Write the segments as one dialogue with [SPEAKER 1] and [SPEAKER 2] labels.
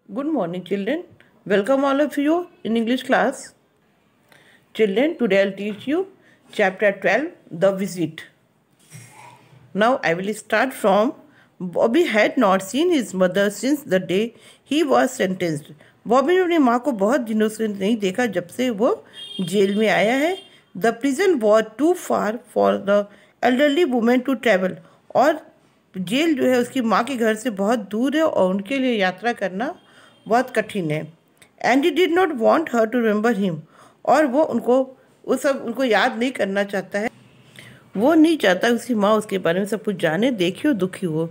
[SPEAKER 1] Good morning, children. Welcome all of you in English class. Children, today I'll teach you chapter 12, The Visit. Now I will start from Bobby had not seen his mother since the day he was sentenced. Bobby ने अपनी माँ को बहुत दिनों से नहीं देखा जब से वो जेल में आया है. The prison was too far for the elderly women to travel. और जेल जो है उसकी माँ के घर से बहुत दूर है और उनके लिए यात्रा करना बहुत कठिन है. And he did not want her to remember him. और वो उनको याद नहीं करना चाहता है. वो नहीं चाहता उसकी माँ उसके बारे में सब कुछ जाने, देखी हो, दुखी हो.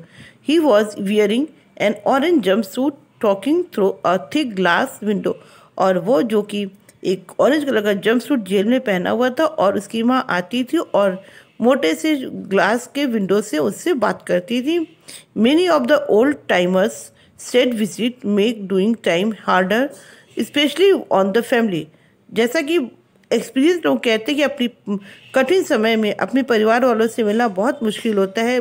[SPEAKER 1] He was wearing N orange jump suit talking through a thick glass window. और वो जो कि एक ऑरेंज कलर का जंप सूट जेल में पहना हुआ था और उसकी माँ आती थी और मोटे से ग्लास के विंडो से उससे बात करती थी. Many of the old timers said visit make doing time harder specially on the family. जैसा कि एक्सपीरियंस लोग कहते हैं कि अपनी कठिन समय में अपने परिवार वालों से मिलना बहुत मुश्किल होता है.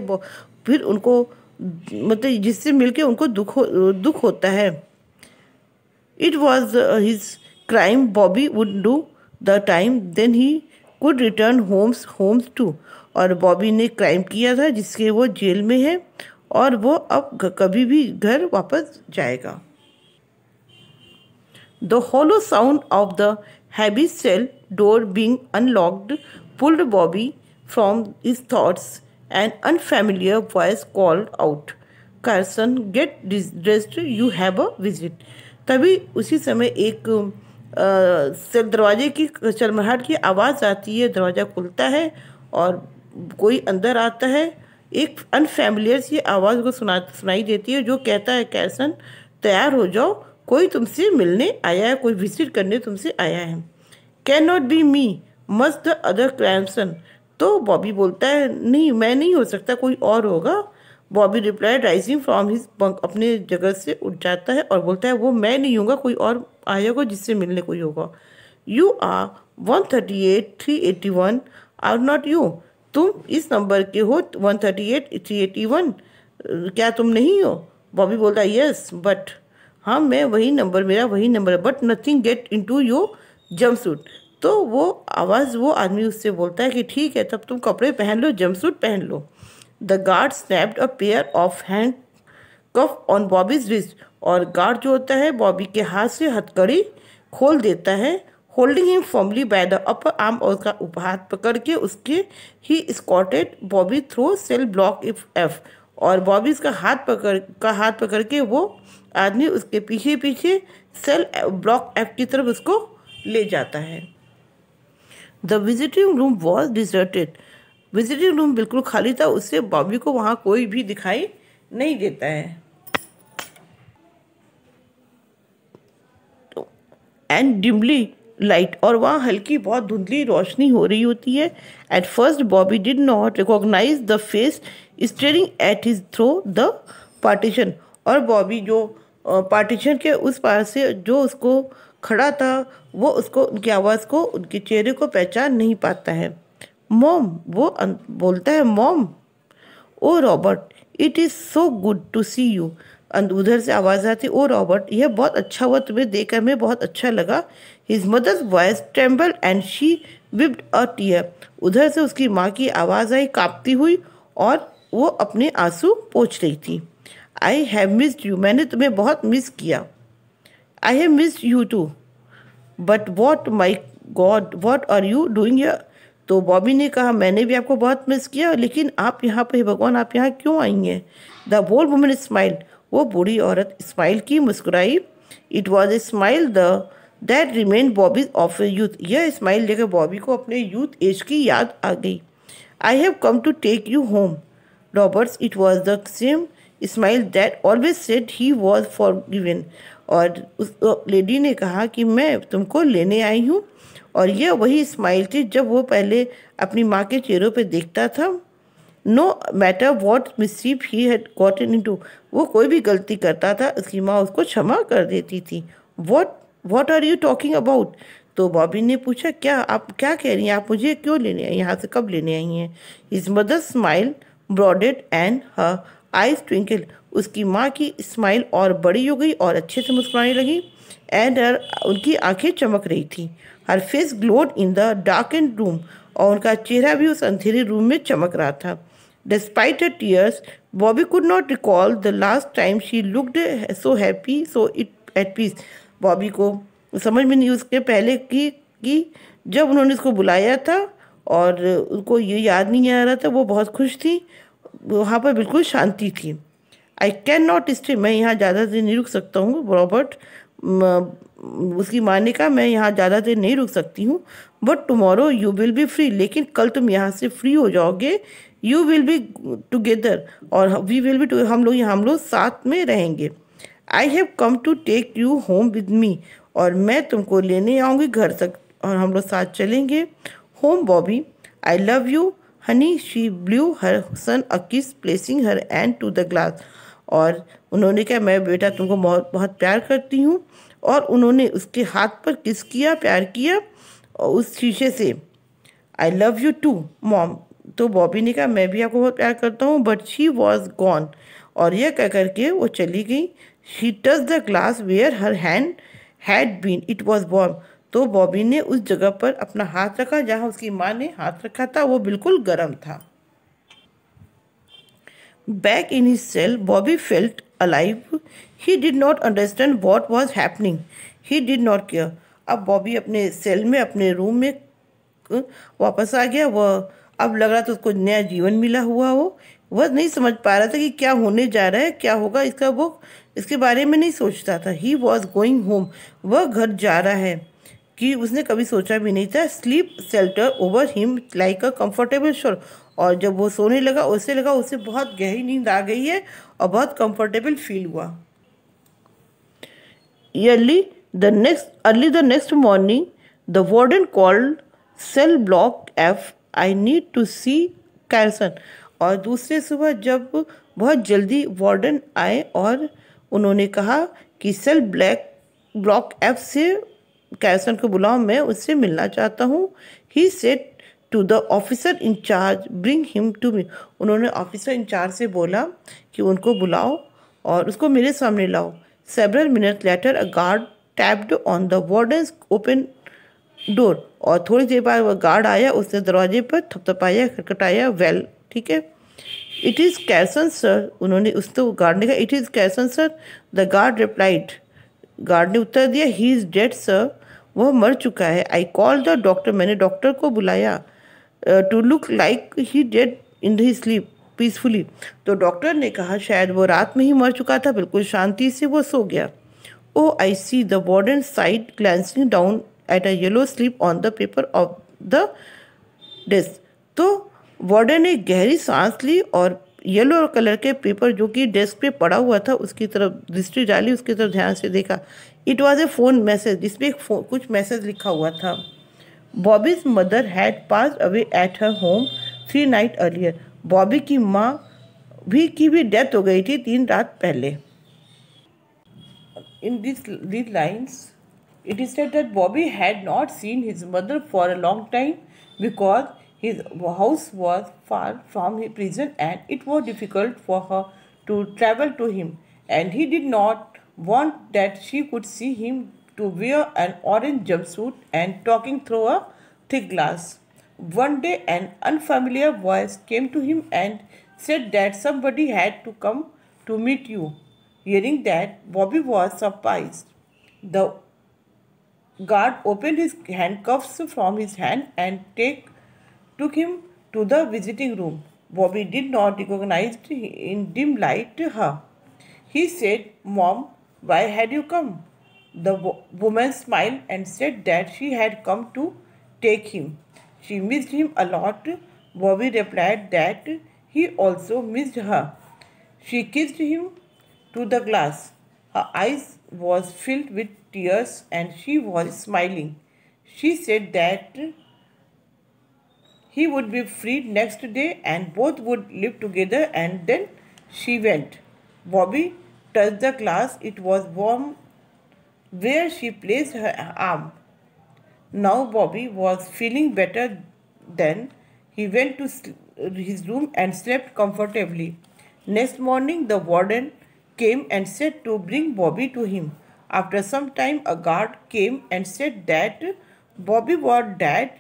[SPEAKER 1] फिर उनको मतलब जिससे मिलके उनको दुख होता है. It was his crime Bobby would do the time then he could return homes to. और बॉबी ने क्राइम किया था जिसके वो जेल में है और वो अब कभी भी घर वापस जाएगा. The hollow sound of the heavy cell door being unlocked pulled Bobby from his thoughts. An unfamiliar voice called out, "Carson, get dressed. You have a visit." तभी उसी समय एक दरवाजे की चरमराहट की आवाज़ आती है. दरवाज़ा खुलता है और कोई अंदर आता है. एक अनफैमिलियर सी आवाज़ को सुनाई देती है जो कहता है, कैरसन तैयार हो जाओ, कोई तुमसे मिलने आया है, कोई विजिट करने तुमसे आया है. Can not be me must the other Carson. तो बॉबी बोलता है, नहीं मैं नहीं हो सकता, कोई और होगा. Bobby reply rising from his bunk. अपने जगह से उठ जाता है और बोलता है वो मैं नहीं होगा, कोई और आया होगा जिससे मिलने कोई होगा. You are 138 381 are not you. तुम इस नंबर के हो 138 381, क्या तुम नहीं हो? बॉबी बोलता है यस बट. हाँ मैं वही नंबर, मेरा वही नंबर है. But nothing get into your jump suit. तो वो आदमी उससे बोलता है कि ठीक है तब तुम कपड़े पहन लो, जंप सूट पहन लो. The guard snapped a pair of handcuff on Bobby's wrist. और गार्ड जो होता है बॉबी के हाथ से हथकड़ी खोल देता है. Holding him formally by the upper arm. और उसका हाथ पकड़ के उसके ही escorted Bobby through cell block F. और बॉबी का हाथ पकड़ के वो आदमी उसके पीछे पीछे सेल ब्लॉक एफ की तरफ उसको ले जाता है. The visiting room was deserted. Visiting room बिल्कुल खाली था. उससे बॉबी को वहाँ कोई भी दिखाई नहीं देता है. And dimly light. और वहाँ हल्की बहुत धुंधली रोशनी हो रही होती है. At first Bobby did not recognise the face staring at his through the partition. और बॉबी जो पार्टीशन के उस पार से जो उसको खड़ा था वो उसको उनकी आवाज़ को, उनके चेहरे को पहचान नहीं पाता है. मॉम. वो बोलता है mom. Oh Robert, it is so good to see you. उधर से आवाज़ आती, ओ रॉबर्ट यह बहुत अच्छा हुआ तुम्हें देखकर, हमें बहुत अच्छा लगा. His mother's voice tremble and she wiped a tear. उधर से उसकी माँ की आवाज़ आई काँपती हुई और वो अपने आंसू पोंछ रही थी. I have missed you. मैंने तुम्हें बहुत मिस किया. I have missed you too. But what my god what are you doing here. तो बॉबी ने कहा मैंने भी आपको बहुत मिस किया, लेकिन आप यहाँ पे, भगवान आप यहाँ क्यों आई हैं? The old woman smiled. वो बूढ़ी औरत स्माइल की, मुस्कुराई. It was a smile that reminded Bobby of youth. यह स्माइल लेकर बॉबी को अपने यूथ एज की याद आ गई. I have come to take you home Roberts. It was the same smile that always said he was forgiven. और उस लेडी ने कहा कि मैं तुमको लेने आई हूँ. और यह वही स्माइल थी जब वो पहले अपनी माँ के चेहरों पे देखता था. No matter what mischief he had gotten into. वो कोई भी गलती करता था उसकी माँ उसको क्षमा कर देती थी. What are you talking about. तो बॉबी ने पूछा आप क्या कह रही हैं, आप मुझे क्यों लेने आई, यहाँ से कब लेने आई हैं? His mother smile broadened and her eyes twinkle, उसकी माँ की स्माइल और बड़ी हो गई और अच्छे से मुस्कुराने लगी। एंड उनकी आंखें चमक रही थी। Her face glowed in the darkened room, और उनका चेहरा भी उस अंधेरे रूम में चमक रहा था। Despite her tears, Bobby could not recall the last time she looked so happy, so at peace. Bobby को समझ में नहीं उसके पहले कि जब उन्होंने उसको बुलाया था, और उनको ये याद नहीं आ रहा था, वो बहुत खुश थी, वहाँ पर बिल्कुल शांति थी। आई कैन नॉट स्टे, मैं यहाँ ज़्यादा देर नहीं रुक सकता हूँ रॉबर्ट। उसकी माँ ने कहा, मैं यहाँ ज़्यादा देर नहीं रुक सकती हूँ। But tomorrow you will be free, लेकिन कल तुम यहाँ से फ्री हो जाओगे। यू विल बी टुगेदर, और वी विल बी, हम लोग साथ में रहेंगे। I have come to take you home with me, और मैं तुमको लेने आऊँगी घर तक, और हम लोग साथ चलेंगे। Home Bobby, I love you honey. She blew her son a kiss, placing her hand to the glass. और उन्होंने कहा, मैं बेटा तुमको बहुत बहुत प्यार करती हूँ, और उन्होंने उसके हाथ पर किस किया, प्यार किया, और उस शीशे से। I love you too mom, तो बॉबी ने कहा, मैं भी आपको बहुत प्यार करता हूँ। बट शी वॉज गॉन, और यह कह करके वो चली गई। She touch the glass where her hand had been, it was warm, तो बॉबी ने उस जगह पर अपना हाथ रखा जहाँ उसकी माँ ने हाथ रखा था, वो बिल्कुल गर्म था। Back in his cell, Bobby felt alive. He did not understand what was happening. He did not care. अब बॉबी अपने सेल में, अपने रूम में वापस आ गया। वह अब लग रहा था उसको नया जीवन मिला हुआ हो। वह नहीं समझ पा रहा था कि क्या होने जा रहा है, क्या होगा इसका। वो इसके बारे में नहीं सोचता था। ही वॉज गोइंग होम, वह घर जा रहा है, कि उसने कभी सोचा भी नहीं था। Sleep shelter over him like a comfortable शोर, और जब वो सोने लगा उसे लगा उसे बहुत गहरी नींद आ गई है और बहुत कंफर्टेबल फील हुआ। Early the next morning, the warden called cell block F. I need to see Carson. और दूसरे सुबह जब बहुत जल्दी वार्डन आए और उन्होंने कहा कि सेल ब्लॉक F से कैरसन को बुलाओ, मैं उससे मिलना चाहता हूँ। He said to the officer in charge, bring him to me. उन्होंने ऑफिसर इंचार्ज से बोला कि उनको बुलाओ और उसको मेरे सामने लाओ। Several minute later a guard tapped on the wardens open door, और थोड़ी देर बाद वह गार्ड आया, उसने दरवाजे पर थपथपाया, खटखटाया। वेल, ठीक है। इट इज़ कैरसन सर, उन्होंने उस तो गार्ड ने कहा, it is Carson sir. The guard replied, guard ने उत्तर दिया, ही इज़ डेड सर, वह मर चुका है। आई कॉल द डॉक्टर, मैंने डॉक्टर को बुलाया। To look like he dead in he sleep peacefully, तो डॉक्टर ने कहा शायद वो रात में ही मर चुका था, बिल्कुल शांति से वो सो गया। Oh I see, the warden said glancing down at a yellow slip on the paper of the desk, तो वार्डन ने गहरी सांस ली और येलो कलर के पेपर जो कि डेस्क पे पड़ा हुआ था उसकी तरफ दृष्टि डाली, उसकी तरफ ध्यान से देखा। It was A phone message, जिसमें कुछ मैसेज लिखा हुआ था। Bobby's mother had pass away at her home 3 night earlier, Bobby की माँ की भी डेथ हो गई थी 3 रात पहले। In these lines, it is said that Bobby had not seen his mother for a long time because his house was far from his prison and it was difficult for her to travel to him, and he did not want that she could see him to wear an orange jumpsuit and talking through a thick glass. One day an unfamiliar voice came to him and said that somebody had to come to meet you. Hearing that, Bobby was surprised. The guard opened his handcuffs from his hand and took him to the visiting room. Bobby did not recognize in dim light her. He said, Mom, why had you come? The woman smiled and said that she had come to take him. She missed him a lot. Bobby replied that he also missed her. She kissed him to the glass. Her eyes was filled with tears and she was smiling. She said that he would be freed next day and both would live together, and then she went. Bobby touched the glass. It was warm where she placed her arm. Now Bobby was feeling better. Then he went to his room and slept comfortably. Next morning, the warden came and said to bring Bobby to him. After some time, a guard came and said that Bobby was dead.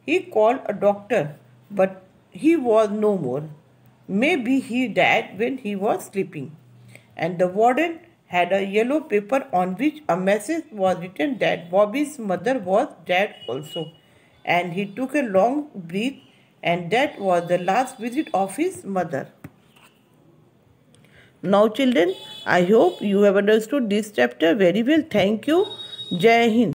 [SPEAKER 1] He called a doctor, but he was no more. Maybe he died when he was sleeping. And the warden had a yellow paper on which a message was written that Bobby's mother was dead also. And he took a long breath, and that was the last visit of his mother. Now children, I hope you have understood this chapter very well. Thank you. Jai Hind.